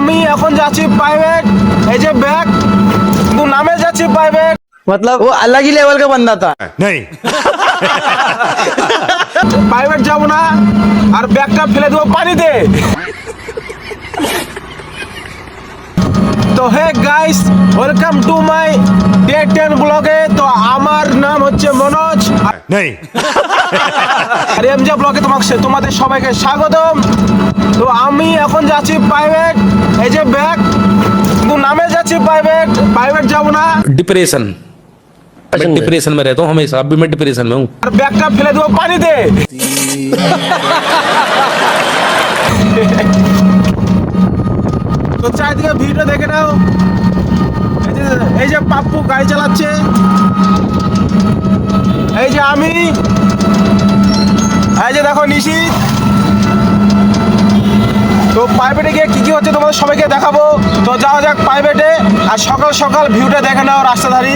আমি এখন যাচ্ছি প্রাইভেট, এই যে ব্যাগ, কিন্তু নামে যাচ্ছি প্রাইভেট। मतलब वो अलग ही लेवल का बंदा था। नहीं। প্রাইভেট যাব না, আর ব্যাগটা ফেলে দেবো পানিতে। তো hey guys, welcome to my day 10 ব্লগে। তো আমার নাম হচ্ছে মনোজ, नहीं। আর এমজে ব্লগে তোমাদের সবাইকে স্বাগতম। তো আমি এখন যাচ্ছি প্রাইভেট, এই যে ব্যাগ, কিন্তু নামে যাচ্ছি প্রাইভেট যাব না, डिप्रेशन। मैं डिप्रेशन में रहता हूँ हमेशा, अभी मैं डिप्रेशन में हूँ। আর ব্যাগটা ফেলে দেবো পানিতে। তো চারিদিকে ভিডিও দেখে নাও। এই যে পাপ্পু গাড়ি চালাচ্ছে, এই যে আমি, এই যে দেখো নিশিত। তো প্রাইভেটে গিয়ে কি কি হচ্ছে তোমাদের সবাইকে দেখাবো। তো যাওয়া যাক প্রাইভেটে, আর সকাল সকাল ভিউটা দেখে নাও রাস্তাধারী।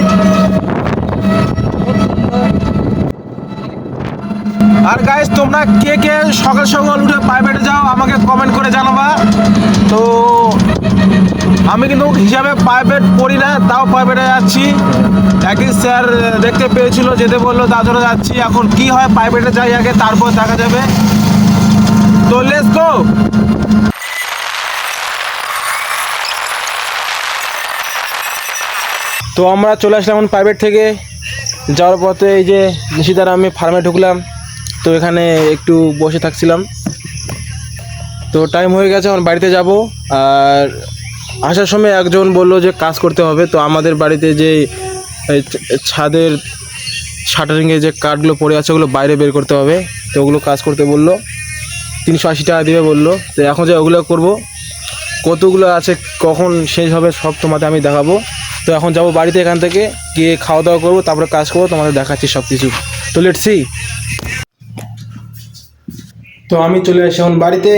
আর গাইস, তোমরা কে কে সকাল সকাল উঠে প্রাইভেটে যাও আমাকে কমেন্ট করে জানাবা। তো আমি কিন্তু হিসাবে প্রাইভেট পড়ি না, তাও প্রাইভেটে যাচ্ছি। একদিন স্যার দেখতে পেয়েছিল, যেতে বললো, তার জন্য যাচ্ছি। এখন কি হয়, প্রাইভেটে যাই আগে, তারপর দেখা যাবে। তো লেটস গো। তো আমরা চলে আসলাম এখন প্রাইভেট থেকে। যাওয়ার পথে এই যে নিশিদার আমি ফার্মে ঢুকলাম। তো এখানে একটু বসে থাকছিলাম। তো টাইম হয়ে গেছে, এখন বাড়িতে যাব। আর আসার সময় একজন বললো যে কাজ করতে হবে। তো আমাদের বাড়িতে যে ছাদের শাটারিংয়ে যে কাঠগুলো পড়ে আছে, ওগুলো বাইরে বের করতে হবে। তো ওগুলো কাজ করতে বললো, 380 টাকা দিবে বললো। তো এখন যে ওগুলো করব, কতগুলো আছে, কখন শেষ হবে, সব তোমাদের আমি দেখাবো। তো এখন যাব বাড়িতে, এখান থেকে গিয়ে খাওয়া দাওয়া করবো, তারপরে কাজ করবো, তোমাদের দেখাচ্ছি সব কিছু। তো লেটস সি। তো আমি চলে আসি এখন বাড়িতে।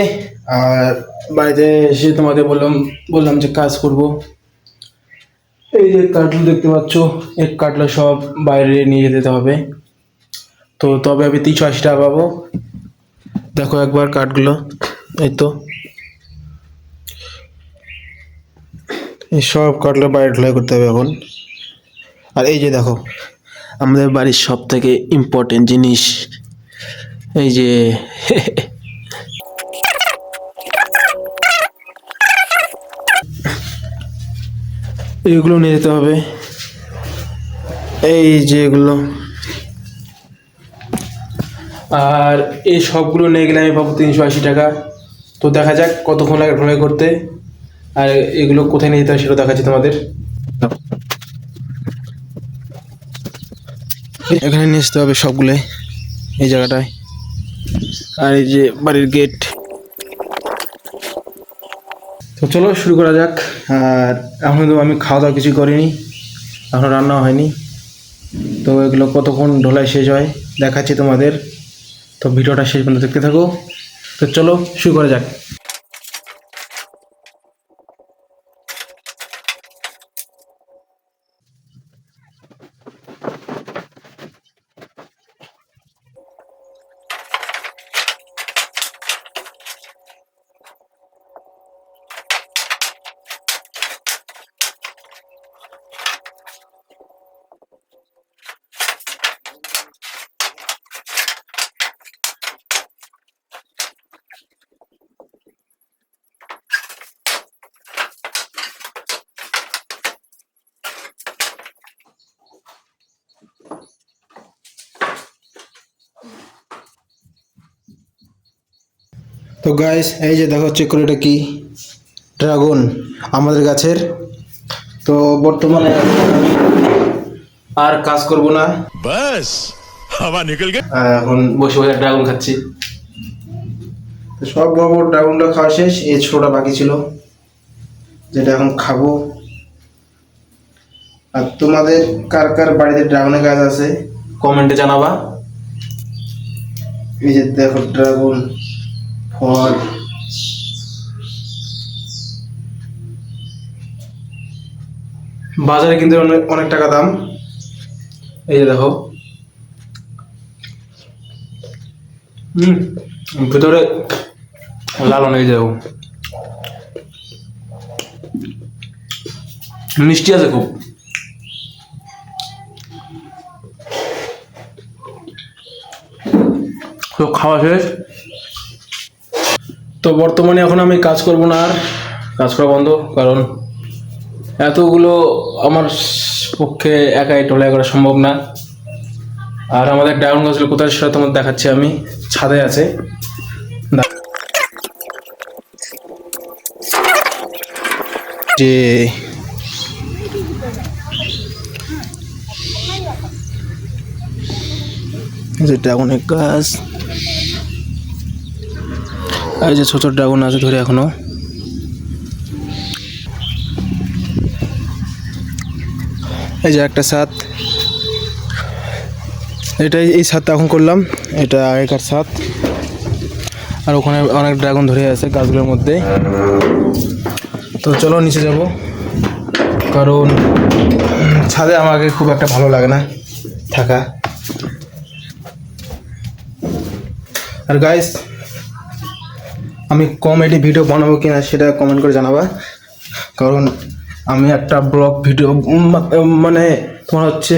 আর বাড়িতে এসে তোমাদের বললাম যে কাজ করব। এই যে কাঠগুলো দেখতে পাচ্ছ, এই কাঠগুলো সব বাইরে নিয়ে যেতে হবে। তো তবে আমি 380 টাকা পাবো। দেখো একবার কাঠগুলো, এই তো এই সব কাঠগুলো বাইরে ঢালাই করতে হবে এখন। আর এই যে দেখো, আমাদের বাড়ির সব থেকে ইম্পর্টেন্ট জিনিস, এই যে এগুলো নিয়ে যেতে হবে। এই যে এগুলো, আর এই সবগুলো নিয়ে গেলে আমি পাবো 380 টাকা। তো দেখা যাক কতক্ষণ লাগে ঢালাই করতে, আর এগুলো কোথায় নিয়ে যেতে হবে সেটা দেখাচ্ছি তোমাদের। এখানে নিয়ে আসতে হবে সবগুলো, এই জায়গাটায়। আর এই যে বাড়ির গেট। তো চলো শুরু করা যাক। আর এখন তো আমি খাওয়া দাওয়া কিছু করিনি, এখনও রান্না হয়নি। তো এগুলো কতক্ষণ ঢোলাই শেষ হয় দেখাচ্ছি তোমাদের। তো ভিডিওটা শেষ পর্যন্ত দেখতে থাকো। তো চলো শুরু করা যাক। তো গাইস, এই যে দেখো চেক করে, এটা কি ড্রাগন আমাদের গাছের। তো বর্তমানে আর কাজ করব না, बस हवा निकल गई। এখন বসে বসে ড্রাগন খাচ্ছি। তো সব বড় বড় ড্রাগনটা খাওয়া শেষ, এই ছোটটা বাকি ছিল, যেটা এখন খাবো। আর তোমাদের কার কার বাড়িতে ড্রাগনের গাছ আছে কমেন্টে জানাবা। এই যে দেখো ড্রাগন ফল, বাজারে কিন্তু অনেক টাকা দাম। এই যে দেখো, ভিতরে লাল অনেক যাবো। মিষ্টি আছে খুব। তো খাওয়া শেষ। তো বর্তমানে এখন আমি কাজ করব না, আর কাজ করা বন্ধ, কারণ এতগুলো আমার পক্ষে একাই টোলাই করা সম্ভব না। আর আমাদের ড্রাগন গাছগুলো কোথায় সেটা তোমার দেখাচ্ছি, আমি ছাদে আছে। যে ড্রাগনের গাছ, আর যে ছোট ড্রাগন আছে ধরে এখনো। এই যে একটা ছাদ, এটা এই ছাদটা এখন করলাম, এটা আগেকার ছাদ। আর ওখানে অনেক ড্রাগন ধরে আছে গাছগুলোর মধ্যে। তো চলো নিচে যাব, কারণ ছাদে আমাকে খুব একটা ভালো লাগে না থাকা। আর গাইস, আমি কমেডি ভিডিও বানাবো কিনা সেটা কমেন্ট করে জানাবা, কারণ আমি একটা ব্লগ ভিডিও মানে তোমার হচ্ছে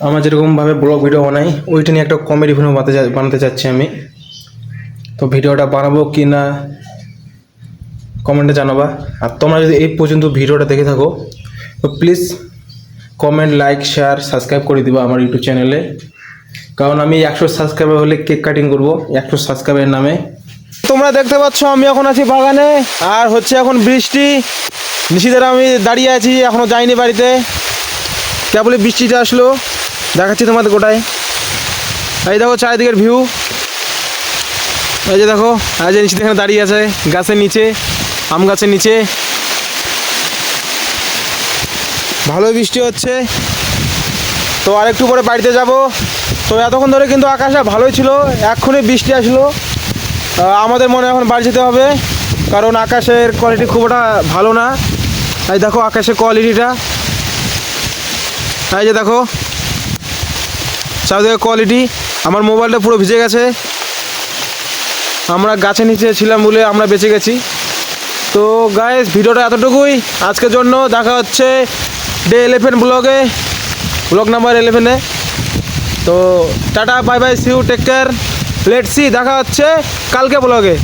আমার যেরকমভাবে ব্লগ ভিডিও বানাই ওইটা নিয়ে একটা কমেডি ভিডিও বানাতে চাচ্ছি আমি। তো ভিডিওটা বানাবো কি না কমেন্টে জানাবা। আর তোমরা যদি এই পর্যন্ত ভিডিওটা দেখে থাকো তো please comment, like, share, subscribe করে দিবা আমার ইউটিউব চ্যানেলে, কারণ আমি 100 সাবস্ক্রাইবার হলে কেক কাটিং করবো 100 সাবস্ক্রাইবের নামে। তোমরা দেখতে পাচ্ছ আমি এখন আছি বাগানে, আর হচ্ছে এখন বৃষ্টি। নিশিদের আমি দাঁড়িয়ে আছি, এখনও যাইনি বাড়িতে, কেবলই বৃষ্টিটা আসলো। দেখাচ্ছি তোমাদের গোটায়। এই দেখো চারিদিকের ভিউ, এই যে দেখো, এই যে নিশিদ এখানে দাঁড়িয়ে আছে গাছের নিচে, আম গাছের নিচে। ভালোই বৃষ্টি হচ্ছে। তো আরেকটু পরে বাড়িতে যাব। তো এতক্ষণ ধরে কিন্তু আকাশটা ভালোই ছিল, এক্ষুনি বৃষ্টি আসলো। আমাদের মনে এখন বাড়ি যেতে হবে, কারণ আকাশের কোয়ালিটি খুব একটা ভালো না। এই দেখো আকাশের কোয়ালিটিটা, এই যে দেখো চারিদিকে কোয়ালিটি। আমার মোবাইলটা পুরো ভিজে গেছে, আমরা গাছের নিচে ছিলাম বলে আমরা বেঁচে গেছি। তো গাইস, ভিডিওটা এতটুকুই আজকের জন্য। দেখা হচ্ছে ডে 11 ব্লগে, ব্লগ নাম্বার 11-এ। তো ta ta, bye bye, see you, take care, let's see, দেখা হচ্ছে কালকে ব্লগে।